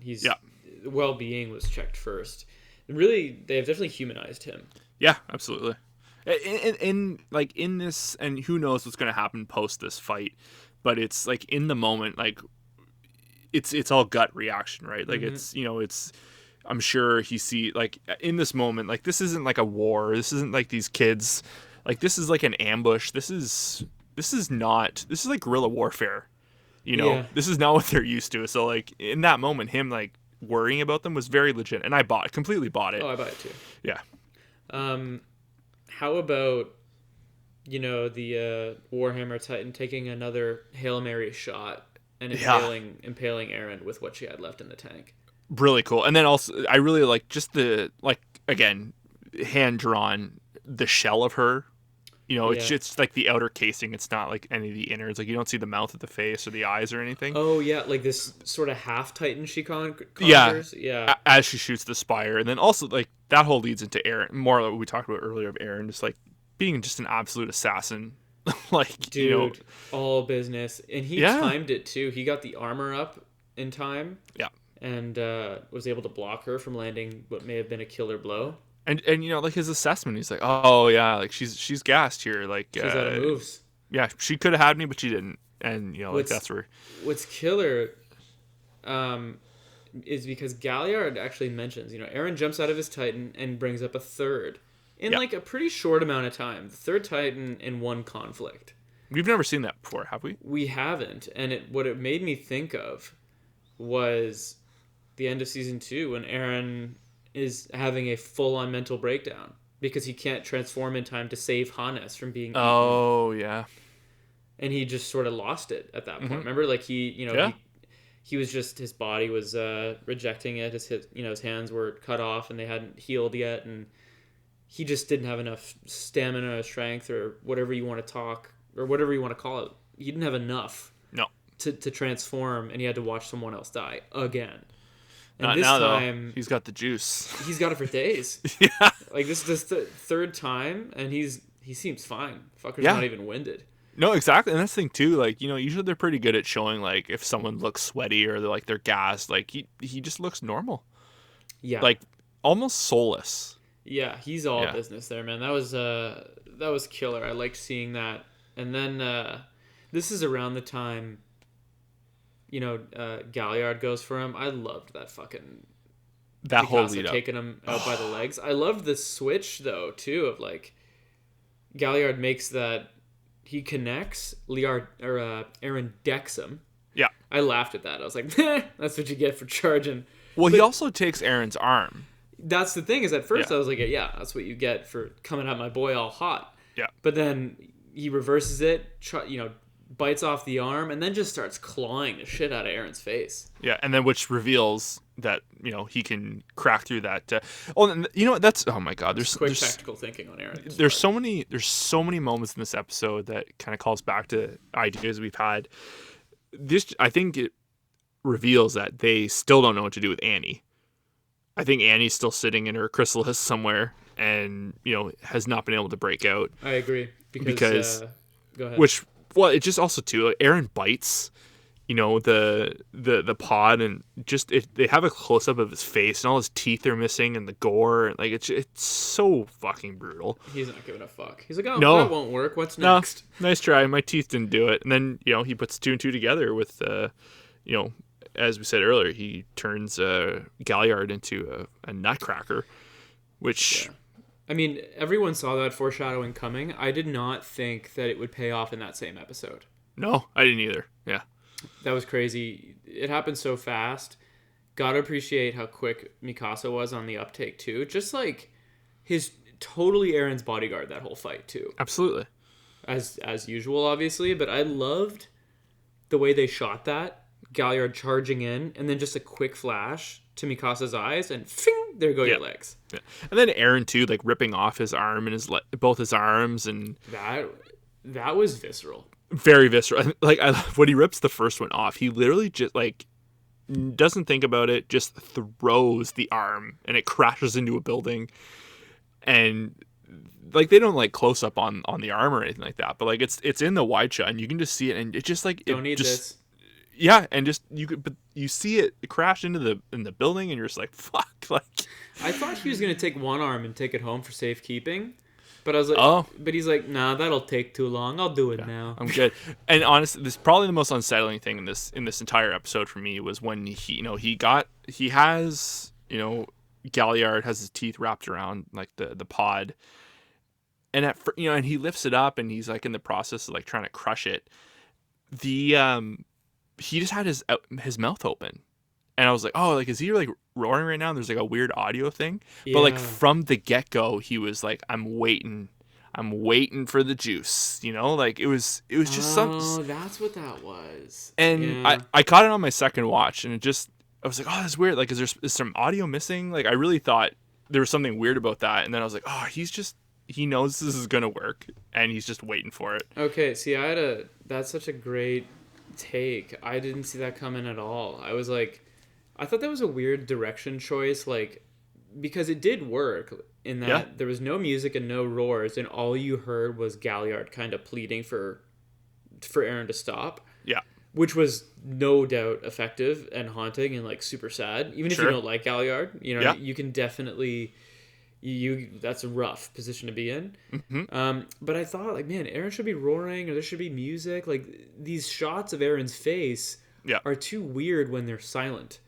Well-being was checked first. Really, they have definitely humanized him. Yeah, absolutely. In this, and who knows what's going to happen post this fight, but it's like in the moment, like it's all gut reaction, right? Like it's I'm sure he like in this moment, like this isn't like a war. This isn't like these kids. Like, this is like an ambush. This is like guerrilla warfare. This is not what they're used to. So like in that moment, him like worrying about them was very legit, and I completely bought it. Oh, I buy it too. Yeah. How about the Warhammer Titan taking another Hail Mary shot and impaling Aaron with what she had left in the tank? Really cool. And then also I really like just the again hand drawn the shell of her. It's just like the outer casing. It's not like any of the innards. Like, you don't see the mouth or the face or the eyes or anything. Oh, yeah. Like this sort of half Titan she conjures. Yeah. As she shoots the spire. And then also, like, that whole leads into Aaron. More like what we talked about earlier of Aaron. Just, like, being just an absolute assassin. Like, dude, all business. And he timed it, too. He got the armor up in time. Yeah. And was able to block her from landing what may have been a killer blow. And like his assessment, he's like, oh yeah, like she's gassed here, like she's out of moves. Yeah, she could have had me, but she didn't, and like that's where. What's killer, is because Galliard actually mentions, Aaron jumps out of his Titan and brings up a third in like a pretty short amount of time. The third Titan in one conflict. We've never seen that before, have we? We haven't, and what it made me think of was the end of season 2 when Aaron is having a full-on mental breakdown because he can't transform in time to save Hannes from being eaten. Oh, yeah. And he just sort of lost it at that point. Remember, like he was just, his body was rejecting it. His hands were cut off and they hadn't healed yet, and he just didn't have enough stamina or strength or whatever you want to call it. He didn't have enough. No. To transform, and he had to watch someone else die again. And not this now, time, though. He's got the juice. He's got it for days. Yeah. Like, this is the third time, and he seems fine. Fucker's not even winded. No, exactly. And that's the thing, too. Like, usually they're pretty good at showing, like, if someone looks sweaty or they're gassed. Like, he just looks normal. Yeah. Like, almost soulless. Yeah, he's all business there, man. That was killer. I liked seeing that. And then this is around the time Galliard goes for him. I loved that fucking that whole Mikasa lead up. taking him out by the legs. I loved the switch though too of like Galliard makes that he connects Aaron decks him. Yeah. I laughed at that. I was like, that's what you get for charging. Well, But he also takes Aaron's arm. that's the thing is at first Yeah. I was like, yeah, that's what you get for coming at my boy all hot. Yeah. But then he reverses it, bites off the arm, and then just starts clawing the shit out of Aaron's face. Yeah, and then which reveals that he can crack through that. And that's oh my god. There's Tactical thinking on Aaron. There's so many moments in this episode that kind of calls back to ideas we've had. I think it reveals that they still don't know what to do with Annie. I think Annie's still sitting in her chrysalis somewhere, and has not been able to break out. I agree because go ahead. It just also too Aaron bites, the pod, and just they have a close up of his face and all his teeth are missing and the gore, and like it's so fucking brutal. He's not giving a fuck. He's like, oh, no, that won't work. What's next? No, nice try. My teeth didn't do it. And then he puts two and two together with as we said earlier, he turns Galliard into a nutcracker, which. Yeah. I mean, everyone saw that foreshadowing coming. I did not think that it would pay off in that same episode. No, I didn't either. Yeah. That was crazy. It happened so fast. Gotta appreciate how quick Mikasa was on the uptake, too. Just like his totally Aaron's bodyguard that whole fight, too. Absolutely. As usual, obviously. But I loved the way they shot that. Galliard charging in, and then just a quick flash to Mikasa's eyes, and fing, there go your legs. Yeah. And then Aaron too, like ripping off his arm and both his arms, and that was visceral, very visceral. Like when he rips the first one off, he literally just like doesn't think about it, just throws the arm, and it crashes into a building, and like they don't like close up on the arm or anything like that, but like it's in the wide shot, and you can just see it, and it just like don't need this. Yeah, and just but you see it crash into the building, and you're just like, fuck. Like I thought he was gonna take one arm and take it home for safekeeping, but I was like, but he's like, nah, that'll take too long. I'll do it now. I'm good. And honestly, this is probably the most unsettling thing in this entire episode for me was when Galliard has his teeth wrapped around like the pod, and and he lifts it up, and he's like in the process of like trying to crush it. He just had his mouth open, and I was like, oh, like is he like roaring right now? And there's like a weird audio thing, but like from the get go, he was like, I'm waiting for the juice, like it was just something. Oh, that's what that was. And I caught it on my second watch, and I was like, oh, that's weird. Like, is some audio missing? Like, I really thought there was something weird about that, and then I was like, oh, he knows this is gonna work, and he's just waiting for it. Okay, see, that's such a great take. I didn't see that coming at all. I was like, I thought that was a weird direction choice, like, because it did work in that there was no music and no roars, and all you heard was Galliard kind of pleading for Aaron to stop. Yeah. Which was no doubt effective and haunting and like super sad. Even if you don't like Galliard, you can definitely that's a rough position to be in. Mm-hmm. But I thought, like, man, Aaron should be roaring, or there should be music. Like, these shots of Aaron's face are too weird when they're silent.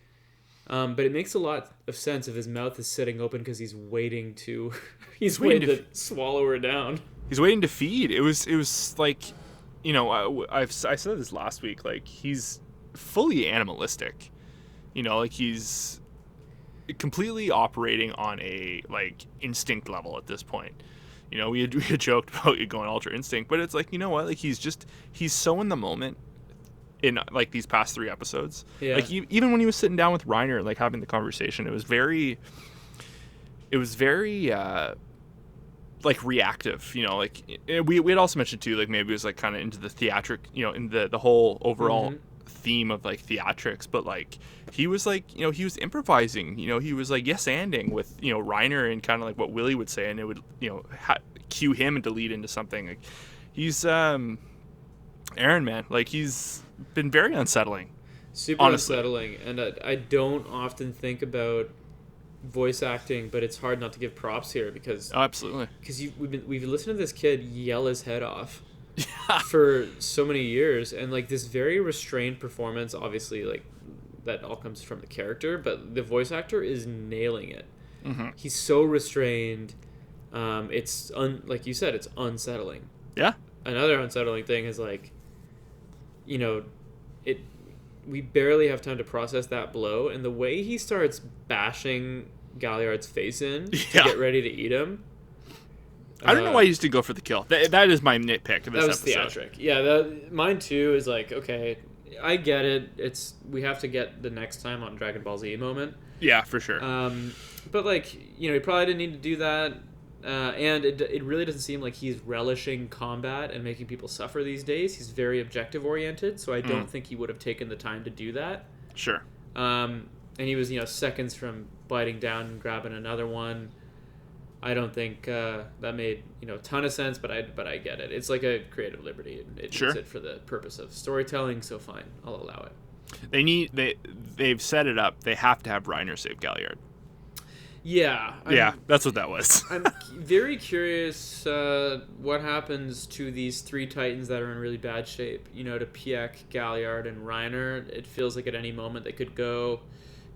But it makes a lot of sense if his mouth is sitting open because he's waiting to waiting to swallow her down. He's waiting to feed. It was like, I said this last week. Like, he's fully animalistic. Like he's completely operating on a like instinct level at this point. We had joked about it going ultra instinct, but it's like, what, like he's so in the moment in like these past 3 episodes. Like even when he was sitting down with Reiner, like having the conversation, it was very like reactive, like we had also mentioned too, like maybe it was like kind of into the theatric, in the whole overall theme of like theatrics, but like he was like, he was improvising, he was like yes-anding with, Reiner and kind of like what Willie would say, and it would, cue him to lead into something. Like he's Aaron, man, like he's been very unsettling. Super honestly. Unsettling, and I don't often think about voice acting, but it's hard not to give props here because absolutely, because we've listened to this kid yell his head off for so many years, and like this very restrained performance, obviously like that all comes from the character, but the voice actor is nailing it. Mm-hmm. He's so restrained. It's like you said, it's unsettling. Yeah. Another unsettling thing is like, you know, it. We barely have time to process that blow, and the way he starts bashing Galliard's face in to get ready to eat him. I don't know why he just didn't go for the kill. That is my nitpick of this episode. That was theatric. Yeah, mine too is like, okay, I get it. We have to get the next time on Dragon Ball Z moment. Yeah, for sure. But like, you know, he probably didn't need to do that. And it really doesn't seem like he's relishing combat and making people suffer these days. He's very objective oriented, so I don't think he would have taken the time to do that. Sure. And he was, seconds from biting down and grabbing another one. I don't think that made a ton of sense, but I get it. It's like a creative liberty. It sure. needs it for the purpose of storytelling, so fine, I'll allow it. They've set it up. They have to have Reiner save Galliard. Yeah. That's what that was. I'm very curious what happens to these three Titans that are in really bad shape. To Piek, Galliard, and Reiner. It feels like at any moment they could go.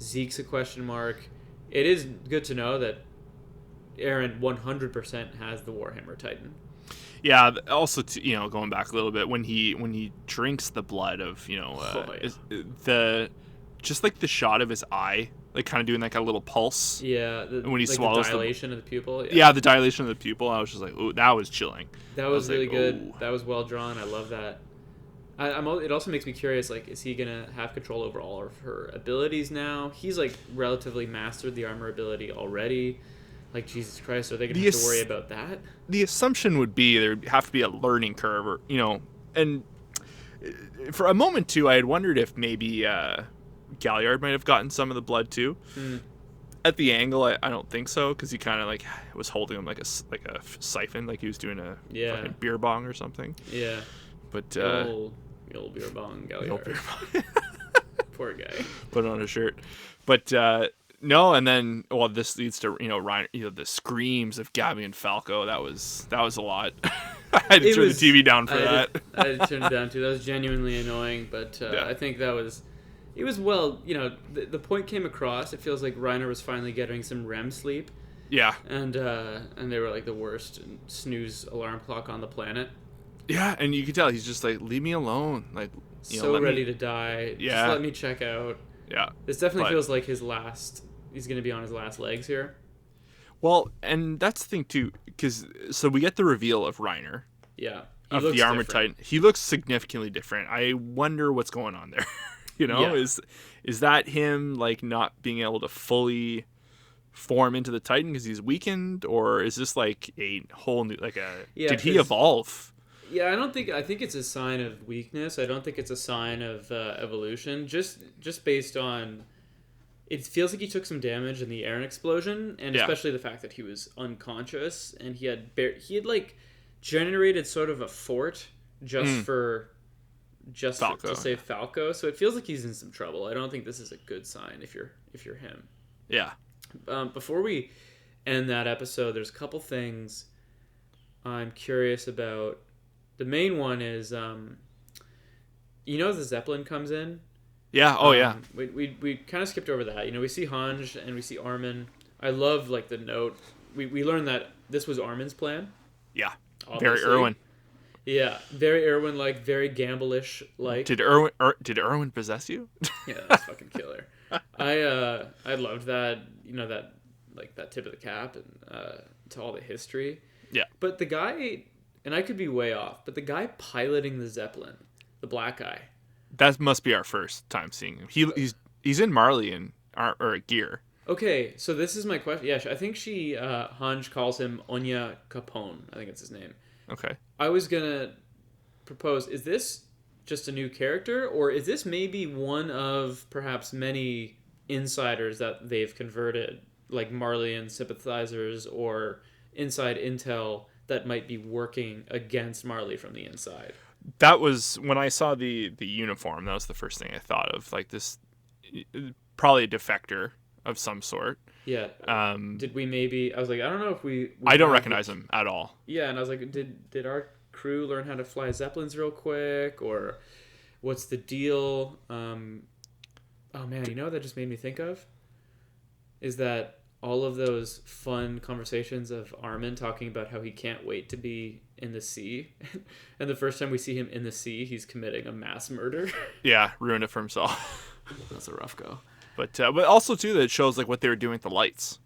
Zeke's a question mark. It is good to know that Eren 100% has the Warhammer Titan. Yeah. Also, going back a little bit, when he drinks the blood of just like the shot of his eye, like kind of doing like a little pulse. Yeah. When he swallows the dilation of the pupil. Yeah, the dilation of the pupil. I was just like, ooh, that was chilling. That was really good. That was well drawn. I love that. It also makes me curious, like, is he going to have control over all of her abilities now? He's, like, relatively mastered the armor ability already. Like, Jesus Christ, are they going to have to worry about that? The assumption would be there'd have to be a learning curve, or, and for a moment, too, I had wondered if maybe Galliard might have gotten some of the blood, too. At the angle, I don't think so, because he kind of, like, was holding him like a siphon, like he was doing a fucking beer bong or something. Yeah. But, the old beer bong Galliard. Poor guy. Put on a shirt. But no, and then this leads to Reiner, the screams of Gabby and Falco. That was a lot. I had to turn the TV down for that. I had to turn it down too. That was genuinely annoying, but I think that was. It was the point came across. It feels like Reiner was finally getting some REM sleep. Yeah. And they were like the worst snooze alarm clock on the planet. Yeah, and you can tell he's just like, leave me alone. Like, ready to die. Yeah. Just let me check out. Yeah. This definitely feels like he's going to be on his last legs here. Well, and that's the thing too, because we get the reveal of Reiner. Yeah. Of the Armored Titan. He looks significantly different. I wonder what's going on there. Yeah. Is that him like not being able to fully form into the Titan because he's weakened, or is this like a whole new did he evolve? Yeah, I think it's a sign of weakness. I don't think it's a sign of evolution. Just based on, it feels like he took some damage in the Eren explosion, and especially the fact that he was unconscious and he had like generated sort of a fort just Falco, to save Falco. So it feels like he's in some trouble. I don't think this is a good sign if you're him. Yeah. Before we end that episode, there's a couple things I'm curious about. The main one is, the Zeppelin comes in. Yeah. Oh, yeah. We kind of skipped over that. We see Hanj and we see Armin. I love like the note. We learned that this was Armin's plan. Yeah. Obviously. Very Erwin. Yeah, very Erwin-like, very Gamble-ish like. Did Erwin possess you? Yeah, that's fucking killer. I loved that. That like that tip of the cap and to all the history. Yeah. But the guy. And I could be way off, but the guy piloting the Zeppelin, the black guy. That must be our first time seeing him. He's in Marley or Gear. Okay, so this is my question. Yeah, I think Hanj calls him Onya Capone. I think it's his name. Okay. I was gonna propose: is this just a new character, or is this maybe one of perhaps many insiders that they've converted, like Marleyan sympathizers or inside intel that might be working against Marley from the inside? That was when I saw the uniform. That was the first thing I thought of. Like this, probably a defector of some sort. Yeah. Did we maybe? I was like, I don't know if we I don't recognize him at all. Yeah, and I was like, did our crew learn how to fly Zeppelins real quick, or what's the deal? Oh man, you know what that just made me think of? Is that all of those fun conversations of Armin talking about how he can't wait to be in the sea. And the first time we see him in the sea, he's committing a mass murder. Yeah, ruined it for himself. That's a rough go. But also too that it shows like what they were doing with the lights.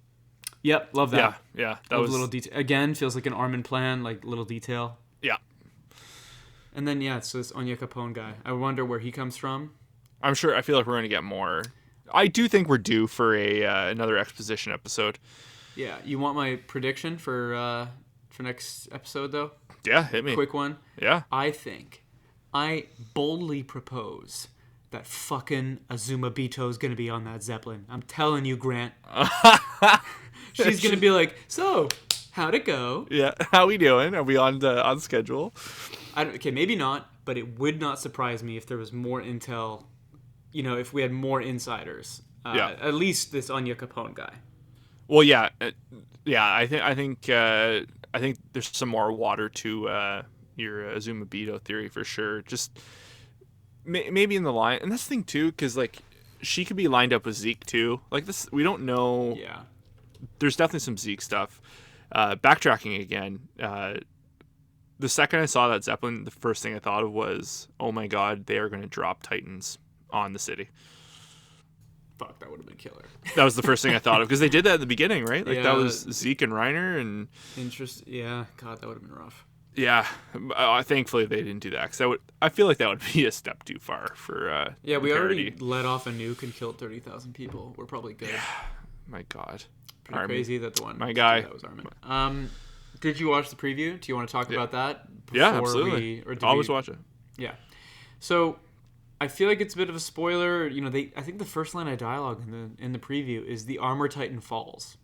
Yep, love that. Yeah, that love was little detail. Again, feels like an Armin plan, like little detail. Yeah. And then so this Anya Capone guy. I wonder where he comes from. I'm sure. I feel like we're going to get more. I do think we're due for another exposition episode. Yeah, you want my prediction for next episode though? Yeah, hit me. Quick one. Yeah. I boldly propose that fucking Azuma Bito's gonna be on that Zeppelin. I'm telling you, Grant. She's gonna be like, so how'd it go? Yeah, how we doing? Are we on schedule? Okay, maybe not, but it would not surprise me if there was more intel. You know, if we had more insiders. At least this Anya Capone guy. Well, yeah. I think there's some more water to your Azuma Bito theory for sure. Just maybe in the line, and that's the thing too, because like she could be lined up with Zeke too. Like this, we don't know. Yeah. There's definitely some Zeke stuff. Backtracking again. The second I saw that Zeppelin, the first thing I thought of was, oh my god, they are going to drop Titans on the city. Fuck, that would have been killer. That was the first thing I thought of, because they did that at the beginning, right? Like that was Zeke and Reiner and... Yeah, God, that would have been rough. Yeah, thankfully they didn't do that, because I feel like that would be a step too far for we parody. already let off a nuke and killed 30,000 people. We're probably good. Yeah, my God. Pretty Armin. Crazy that the one... My guy. That was Armin. Did you watch the preview? Do you want to talk about that? Yeah, absolutely. Always watch it. Yeah. So, I feel like it's a bit of a spoiler. You know, I think the first line of dialogue in the preview is the armor titan falls.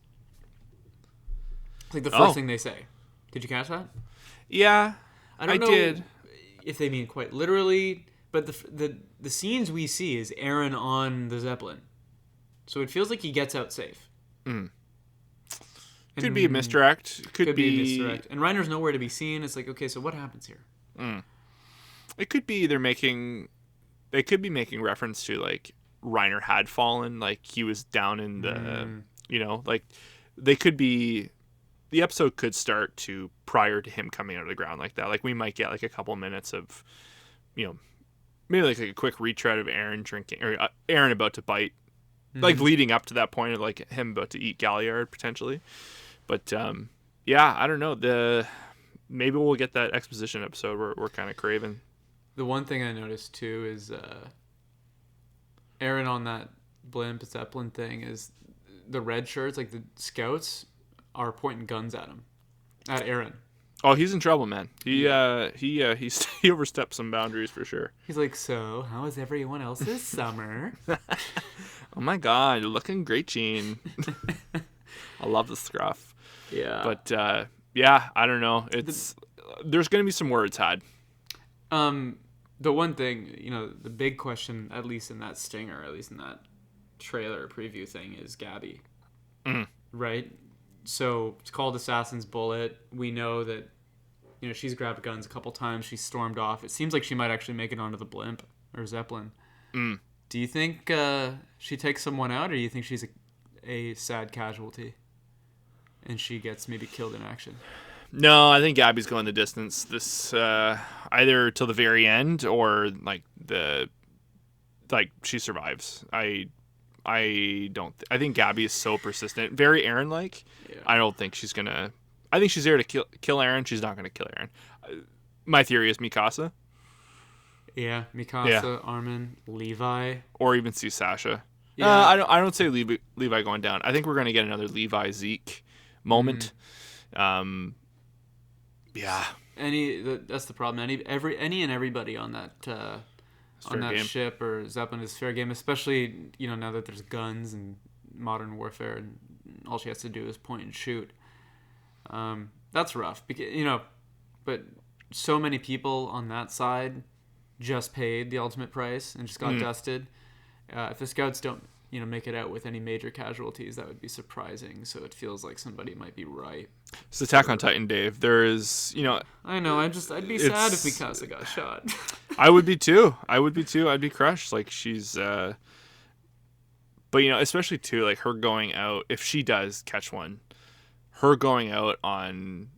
It's like the first thing they say. Did you catch that? Yeah, I don't know did. If they mean quite literally, but the scenes we see is Eren on the Zeppelin, so it feels like he gets out safe. Could be a misdirect. Could be a misdirect. And Reiner's nowhere to be seen. It's like, okay, so what happens here? It could be they could be making reference to like Reiner had fallen, like he was down in the, like they could be. The episode could start to prior to him coming out of the ground like that. Like we might get like a couple minutes of, maybe like a quick retread of Eren drinking or Eren about to bite, like leading up to that point of like him about to eat Galliard potentially. But I don't know. Maybe we'll get that exposition episode we're kind of craving. The one thing I noticed too is Eren on that blimp Zeppelin thing is the red shirts, like the scouts, are pointing guns at him, at Eren. Oh, he's in trouble, man. He overstepped some boundaries for sure. He's like, so how was everyone else's summer? Oh my God, you're looking great, Gene. I love the scruff. Yeah. But I don't know. There's gonna be some words had. The one thing, the big question, at least in that stinger, at least in that trailer preview thing, is Gabby. Right? So it's called Assassin's Bullet. We know that, she's grabbed guns a couple times. She's stormed off. It seems like she might actually make it onto the blimp or Zeppelin. Do you think she takes someone out, or do you think she's a sad casualty and she gets maybe killed in action? No, I think Gabby's going the distance. This either till the very end or she survives. I think Gabby is so persistent, very Eren-like. Yeah. I don't think she's gonna. I think she's there to kill Eren. She's not gonna kill Eren. My theory is Mikasa. Yeah, Mikasa, Armin, Levi, or even see Sasha. Yeah, I don't say Levi going down. I think we're gonna get another Levi Zeke moment. Yeah. That's the problem. Any and everybody on that. On that ship or Zeppelin is fair game, especially now that there's guns and modern warfare and all she has to do is point and shoot. That's rough because but so many people on that side just paid the ultimate price and just got dusted. If the scouts don't make it out with any major casualties, that would be surprising. So it feels like somebody might be right. It's Attack on Titan, Dave. There is, I know. I'd be sad if Mikasa got shot. I would be too. I'd be crushed. Like she's, But especially too, like her going out, if she does catch one, her going out on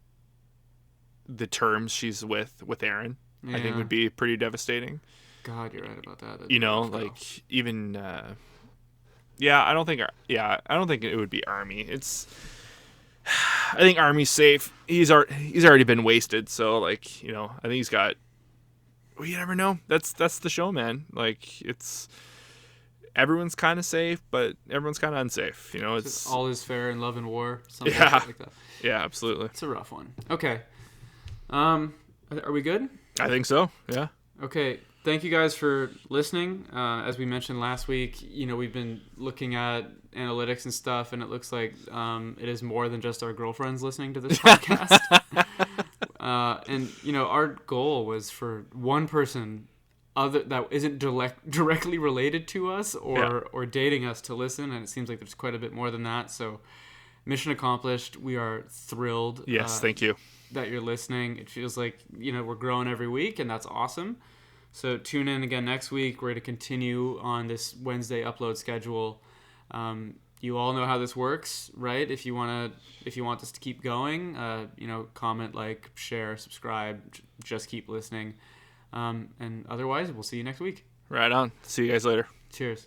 the terms she's with Aaron, I think would be pretty devastating. God, you're right about that. Like even I don't think it would be Army. I think Army's safe. He's already been wasted, so like, I think he's got. Well, you never know. That's the show, man. Like, it's everyone's kind of safe, but everyone's kind of unsafe. It's all is fair in love and war. Something like that. Yeah, absolutely. It's a rough one. Okay. Are we good? I think so. Yeah. Okay. Thank you guys for listening. As we mentioned last week, we've been looking at analytics and stuff, and it looks like it is more than just our girlfriends listening to this podcast. And our goal was for one person that isn't directly related to us or dating us to listen, and it seems like there's quite a bit more than that. So mission accomplished. We are thrilled. Yes, thank you that you're listening. It feels like we're growing every week, and that's awesome. So tune in again next week. We're going to continue on this Wednesday upload schedule. You all know how this works, right? If you want this to keep going, comment, like, share, subscribe, just keep listening. And otherwise, we'll see you next week. Right on. See you guys later. Cheers.